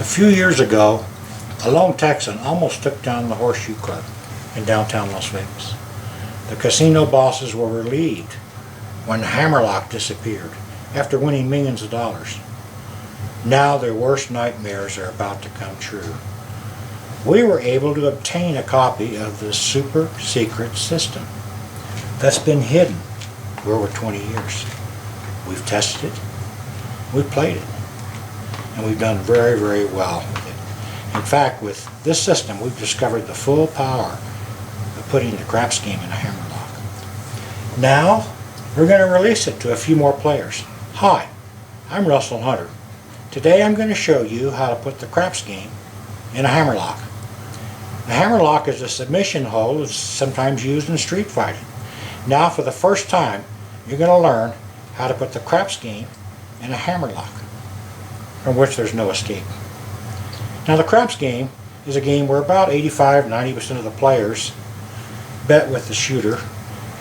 A few years ago, a lone Texan almost took down the Horseshoe Club in downtown Las Vegas. The casino bosses were relieved when Hammerlock disappeared after winning millions of dollars. Now their worst nightmares are about to come true. We were able to obtain a copy of this super secret system that's been hidden for over 20 years. We've tested it, we've played it, and we've done very, very well with it. In fact, with this system, we've discovered the full power of putting the craps game in a Hammerlock. Now, we're going to release it to a few more players. Hi, I'm Russell Hunter. Today I'm going to show you how to put the craps game in a Hammerlock. The Hammerlock is a submission hole that's sometimes used in street fighting. Now, for the first time, you're going to learn how to put the craps game in a Hammerlock, from which there's no escape. Now, the craps game is a game where about 85–90% of the players bet with the shooter,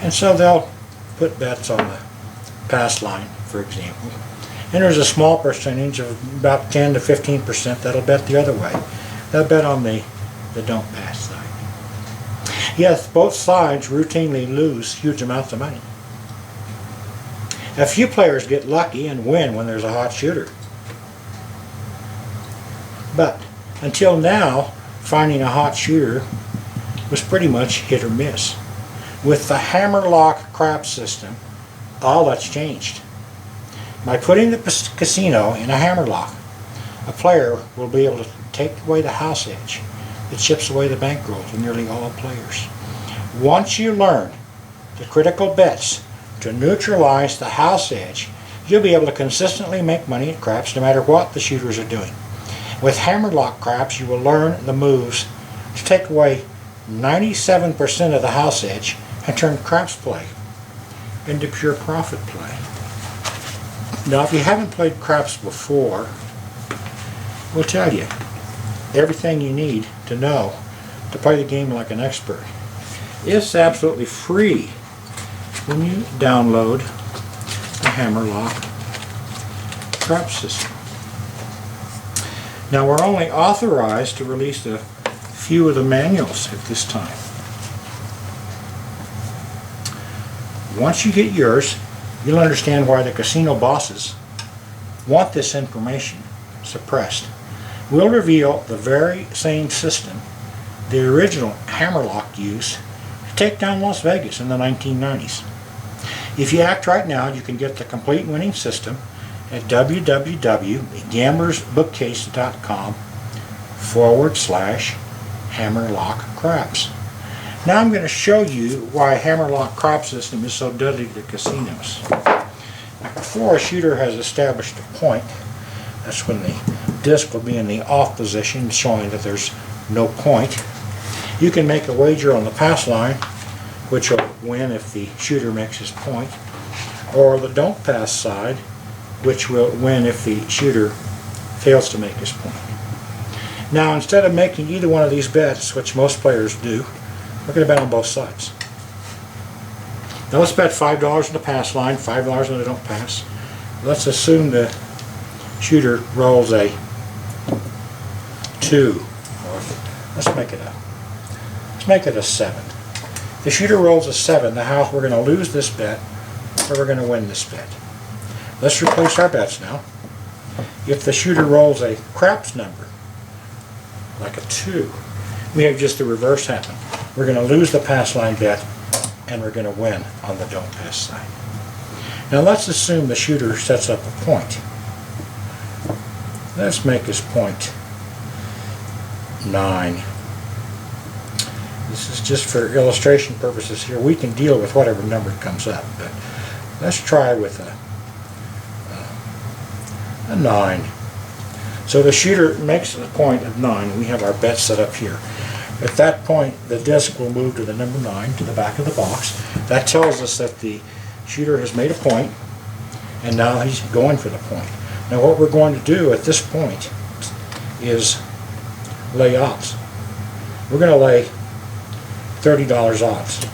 and so they'll put bets on the pass line, for example. And there's a small percentage of about 10 to 15% that'll bet the other way. They'll bet on the don't pass side. Yes, both sides routinely lose huge amounts of money. A few players get lucky and win when there's a hot shooter. But until now, finding a hot shooter was pretty much hit or miss. With the Hammerlock craps system, all that's changed. By putting the casino in a Hammerlock, a player will be able to take away the house edge that chips away the bankroll to nearly all players. Once you learn the critical bets to neutralize the house edge, you'll be able to consistently make money at craps no matter what the shooters are doing. With Hammerlock craps, you will learn the moves to take away 97% of the house edge and turn craps play into pure profit play. Now, if you haven't played craps before, we'll tell you everything you need to know to play the game like an expert. It's absolutely free when you download the Hammerlock craps system. Now, we're only authorized to release a few of the manuals at this time. Once you get yours, you'll understand why the casino bosses want this information suppressed. We'll reveal the very same system the original Hammerlock used to take down Las Vegas in the 1990s. If you act right now, you can get the complete winning system at www.gamblersbookcase.com/Hammerlock craps. Now I'm going to show you why Hammerlock crap system is so deadly to casinos. Before a shooter has established a point, that's when the disc will be in the off position, showing that there's no point. You can make a wager on the pass line, which will win if the shooter makes his point, or the don't pass side, which will win if the shooter fails to make his point. Now, instead of making either one of these bets, which most players do, we're going to bet on both sides. Now let's bet $5 on the pass line, $5 on the don't pass. Let's assume the shooter rolls a 2, or let's make it a 7. The shooter rolls a 7. We're going to lose this bet, or we're going to win this bet. Let's replace our bets now. If the shooter rolls a craps number, like a 2, we have just the reverse happen. We're going to lose the pass line bet, and we're going to win on the don't pass side. Now let's assume the shooter sets up a point. Let's make his point 9. This is just for illustration purposes here. We can deal with whatever number comes up, but let's try with a 9. So the shooter makes a point of 9. We have our bet set up here. At that point, the disc will move to the number 9, to the back of the box. That tells us that the shooter has made a point, and now he's going for the point. Now what we're going to do at this point is lay odds. We're going to lay $30 odds.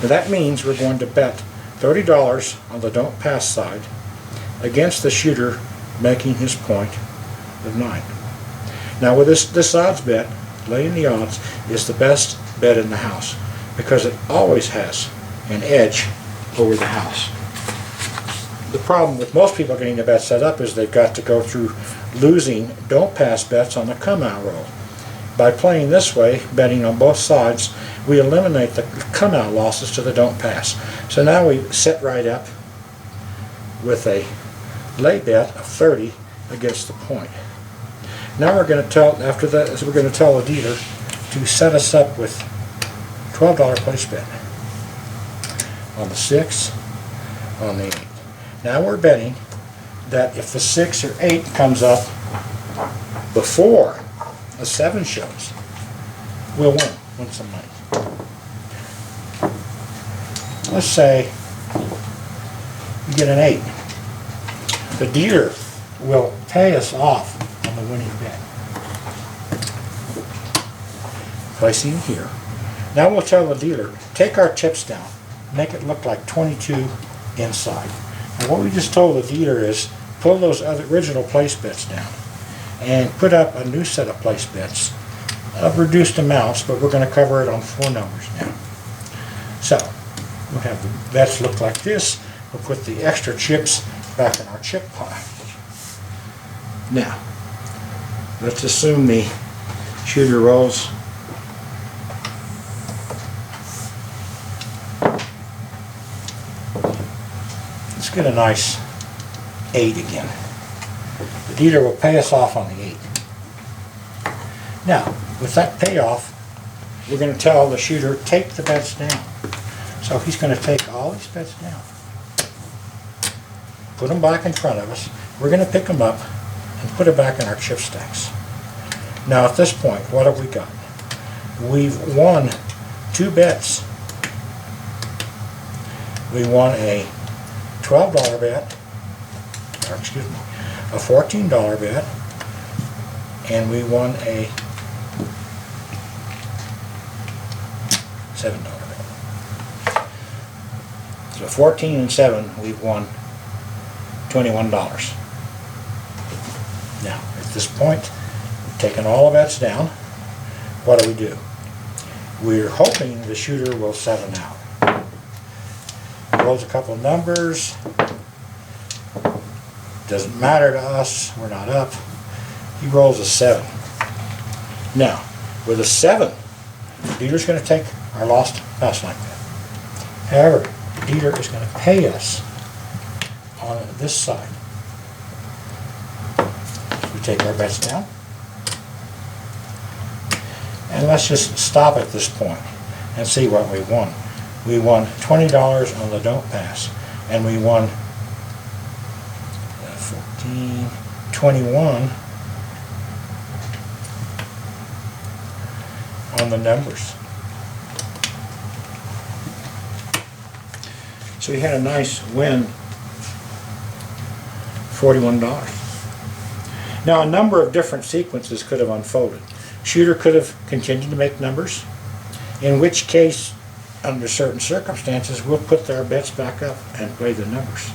Now that means we're going to bet $30 on the don't pass side against the shooter making his point of 9. Now with this odds bet, laying the odds is the best bet in the house because it always has an edge over the house. The problem with most people getting the bet set up is they've got to go through losing don't pass bets on the come out roll. By playing this way, betting on both sides, we eliminate the come out losses to the don't pass. So now we set right up with a lay bet of 30 against the point. Now we're going to tell, after that, we're going to tell the dealer to set us up with $12 place bet on the 6, on the 8. Now we're betting that if the 6 or 8 comes up before the 7 shows, we'll win some money. Let's say you get an 8. The dealer will pay us off on the winning bet. Placing here. Now we'll tell the dealer, take our chips down, make it look like 22 inside. And what we just told the dealer is pull those other original place bets down and put up a new set of place bets of reduced amounts, but we're going to cover it on 4 numbers now. So we'll have the bets look like this. We'll put the extra chips back in our chip pile. Now, let's assume the shooter rolls let's get a nice 8 again. The dealer will pay us off on the 8. Now, with that payoff, we're going to tell the shooter, take the bets down. So he's going to take all these bets down, put them back in front of us. We're going to pick them up and put it back in our chip stacks. Now at this point, what have we got? We've won 2 bets. We won a $12 bet, or excuse me, a $14 bet, and we won a $7 bet. So 14 and 7, we've won $21. Now, at this point, we've taken all the bets down. What do? We're hoping the shooter will 7 out. Rolls a couple of numbers. Doesn't matter to us. We're not up. He rolls a 7. Now, with a 7, the dealer's going to take our lost pass line bet. However, the dealer is going to pay us on this side. We take our bets down. And let's just stop at this point and see what we won. We won $20 on the don't pass, and we won 14, 21 on the numbers. So we had a nice win, $41. Now a number of different sequences could have unfolded. Shooter could have continued to make numbers, in which case, under certain circumstances, we'll put their bets back up and play the numbers.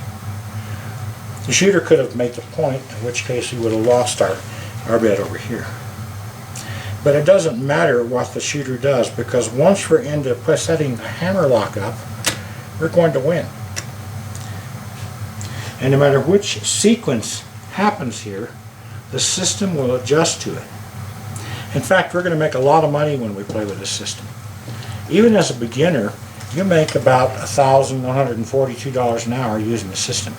The shooter could have made the point, in which case he would have lost our bet over here. But it doesn't matter what the shooter does, because once we're into setting the hammerlock up, we're going to win. And no matter which sequence happens here, the system will adjust to it. In fact, we're going to make a lot of money when we play with this system. Even as a beginner, you make about $1,142 an hour using the system.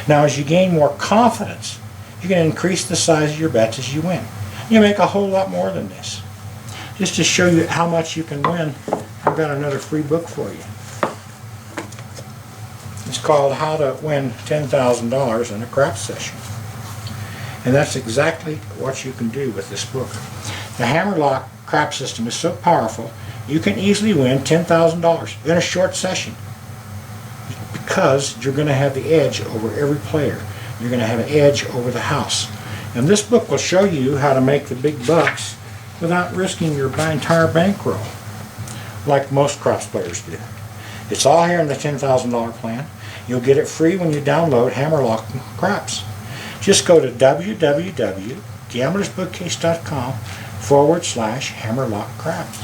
Now, as you gain more confidence, you can increase the size of your bets as you win. You make a whole lot more than this. Just to show you how much you can win, I've got another free book for you. It's called How to Win $10,000 in a Craps Session. And that's exactly what you can do with this book. The Hammerlock craps system is so powerful, you can easily win $10,000 in a short session, because you're going to have the edge over every player. You're going to have an edge over the house. And this book will show you how to make the big bucks without risking your entire bankroll, like most craps players do. It's all here in the $10,000 plan. You'll get it free when you download Hammerlock Craps. Just go to www.getitdone.com gamblersbookcase.com/Hammerlock craps.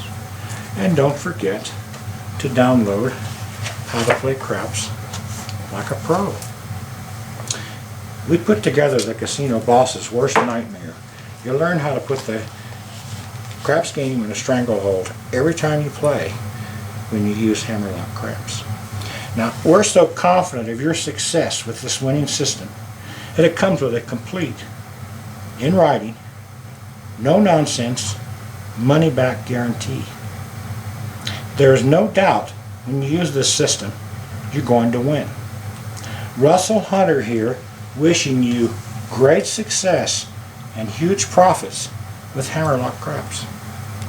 And don't forget to download How to Play Craps Like a Pro. We put together the casino boss's worst nightmare. You learn how to put the craps game in a stranglehold every time you play when you use Hammerlock craps. Now, we're so confident of your success with this winning system that it comes with a complete, in writing, no nonsense, money back guarantee. There is no doubt when you use this system you're going to win. Russell Hunter here, wishing you great success and huge profits with Hammerlock craps.